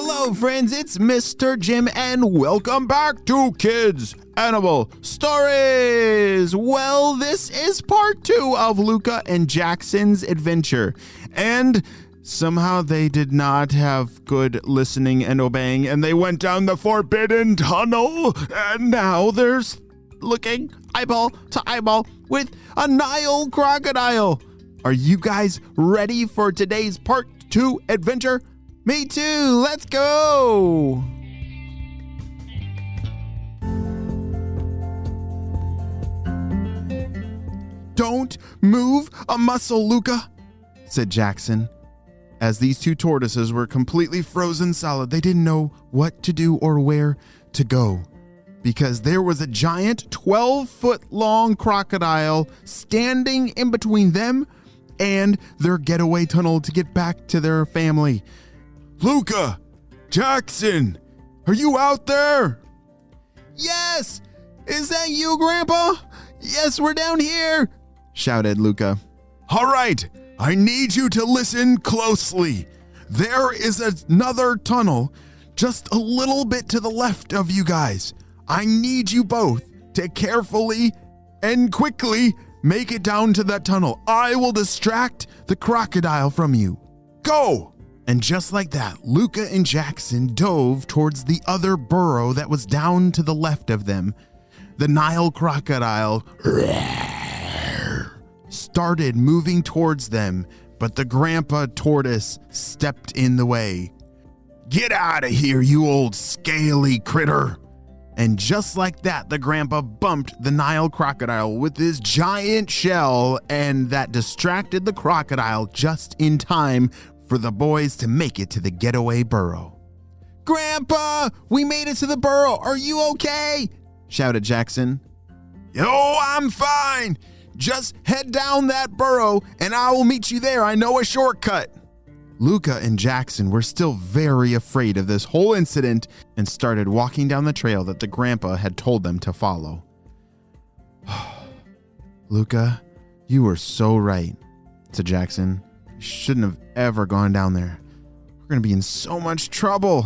Hello, friends, it's Mr. Jim, and welcome back to Kids Animal Stories. Well, this is part 2 of Luka and Jackson's adventure, and somehow they did not have good listening and obeying, and they went down the forbidden tunnel, and now they're looking eyeball to eyeball with a Nile crocodile. Are you guys ready for today's part 2 adventure? Me too. Let's go. Don't move a muscle, Luka, said Jackson. As these two tortoises were completely frozen solid, they didn't know what to do or where to go, because there was a giant 12-foot-long crocodile standing in between them and their getaway tunnel to get back to their family. Luka! Jackson! Are you out there? Yes! Is that you, Grandpa? Yes, we're down here! Shouted Luka. All right, I need you to listen closely. There is another tunnel just a little bit to the left of you guys. I need you both to carefully and quickly make it down to that tunnel. I will distract the crocodile from you. Go! And just like that, Luka and Jackson dove towards the other burrow that was down to the left of them. The Nile crocodile started moving towards them, but the grandpa tortoise stepped in the way. Get out of here, you old scaly critter! And just like that, the grandpa bumped the Nile crocodile with his giant shell, and that distracted the crocodile just in time for the boys to make it to the getaway burrow. Grandpa, we made it to the burrow. Are you okay? Shouted Jackson. Oh, I'm fine. Just head down that burrow and I will meet you there. I know a shortcut. Luka and Jackson were still very afraid of this whole incident and started walking down the trail that the grandpa had told them to follow. Luka, you were so right, said Jackson. You shouldn't have ever gone down there. We're going to be in so much trouble,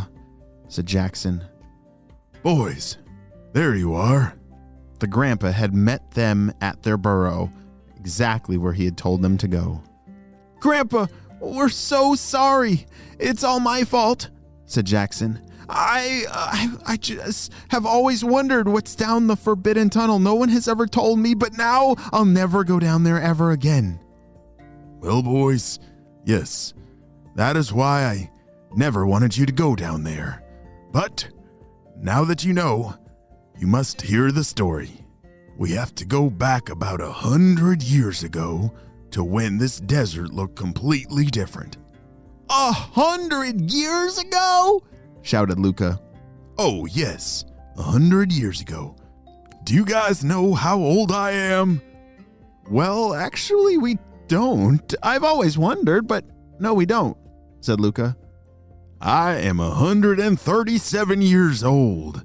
said Jackson. Boys, there you are. The grandpa had met them at their burrow, exactly where he had told them to go. Grandpa, we're so sorry. It's all my fault, said Jackson. I just have always wondered what's down the forbidden tunnel. No one has ever told me, but now I'll never go down there ever again. Well, boys, yes, that is why I never wanted you to go down there. But now that you know, you must hear the story. We have to go back about 100 years ago to when this desert looked completely different. 100 years ago? Shouted Luka. Oh, yes, 100 years ago. Do you guys know how old I am? Well, actually, we don't. I've always wondered, but no, we don't, said Luka. I am 137 years old,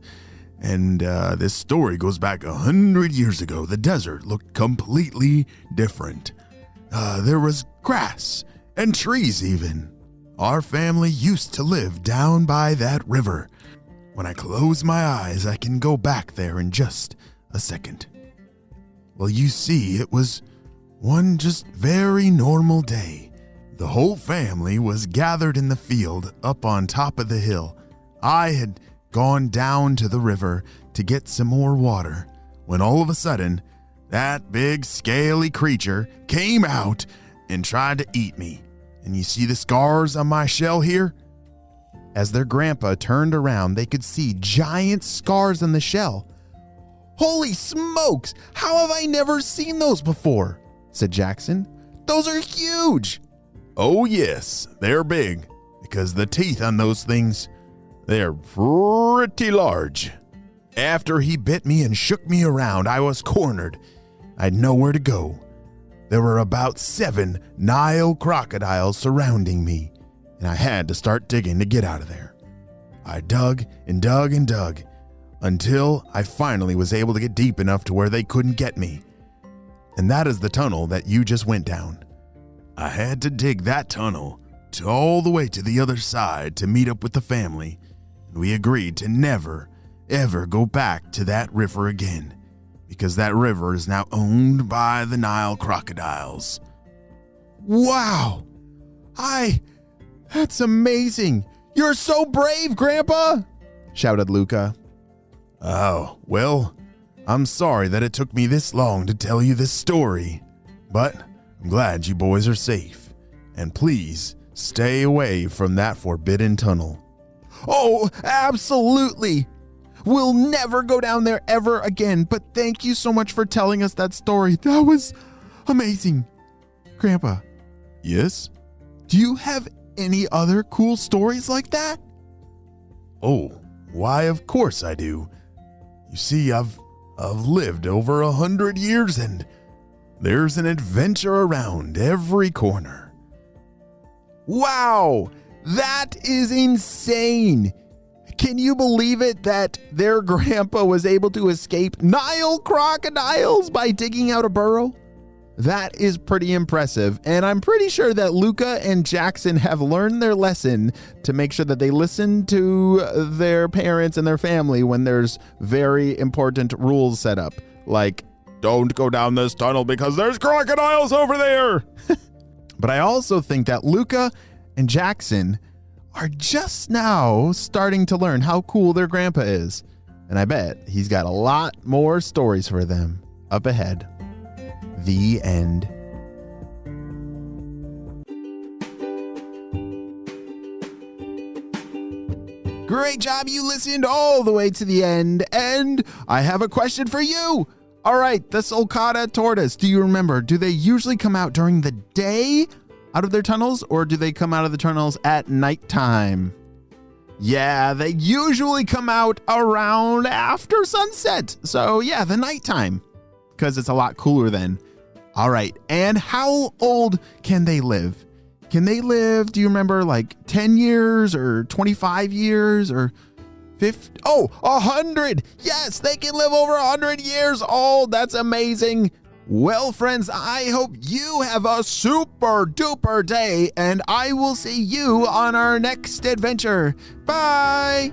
and this story goes back 100 years ago. The desert looked completely different. There was grass and trees even. Our family used to live down by that river. When I close my eyes, I can go back there in just a second. Well, you see, it was one just very normal day. The whole family was gathered in the field up on top of the hill. I had gone down to the river to get some more water when all of a sudden, that big scaly creature came out and tried to eat me. And you see the scars on my shell here? As their grandpa turned around, they could see giant scars on the shell. Holy smokes! How have I never seen those before? Said Jackson. Those are huge! Oh yes, they're big, because the teeth on those things, they're pretty large. After he bit me and shook me around, I was cornered. I had nowhere to go. There were about 7 Nile crocodiles surrounding me, and I had to start digging to get out of there. I dug and dug and dug until I finally was able to get deep enough to where they couldn't get me. And that is the tunnel that you just went down. I had to dig that tunnel went all the way to the other side to meet up with the family, and we agreed to never, ever go back to that river again, because that river is now owned by the Nile crocodiles. Wow! That's amazing! You're so brave, Grandpa! Shouted Luka. Oh, well, I'm sorry that it took me this long to tell you this story, but I'm glad you boys are safe, and please stay away from that forbidden tunnel. Oh, absolutely! We'll never go down there ever again, but thank you so much for telling us that story. That was amazing. Grandpa. Yes? Do you have any other cool stories like that? Oh, why, of course I do. You see, I've lived over 100 years, and there's an adventure around every corner. Wow, that is insane. Can you believe it that their grandpa was able to escape Nile crocodiles by digging out a burrow? That is pretty impressive, and I'm pretty sure that Luka and Jackson have learned their lesson to make sure that they listen to their parents and their family when there's very important rules set up, like, don't go down this tunnel because there's crocodiles over there. But I also think that Luka and Jackson are just now starting to learn how cool their grandpa is, and I bet he's got a lot more stories for them up ahead. The end. Great job, you listened all the way to the end, and I have a question for you. All right, the Sulcata tortoise, do you remember, do they usually come out during the day out of their tunnels, or do they come out of the tunnels at nighttime? Yeah, they usually come out around after sunset. So yeah, the nighttime, because it's a lot cooler then. All right, and how old can they live? Can they live, do you remember, like 10 years or 25 years or 50? Oh, 100. Yes, they can live over 100 years old. That's amazing. Well, friends, I hope you have a super duper day, and I will see you on our next adventure. Bye.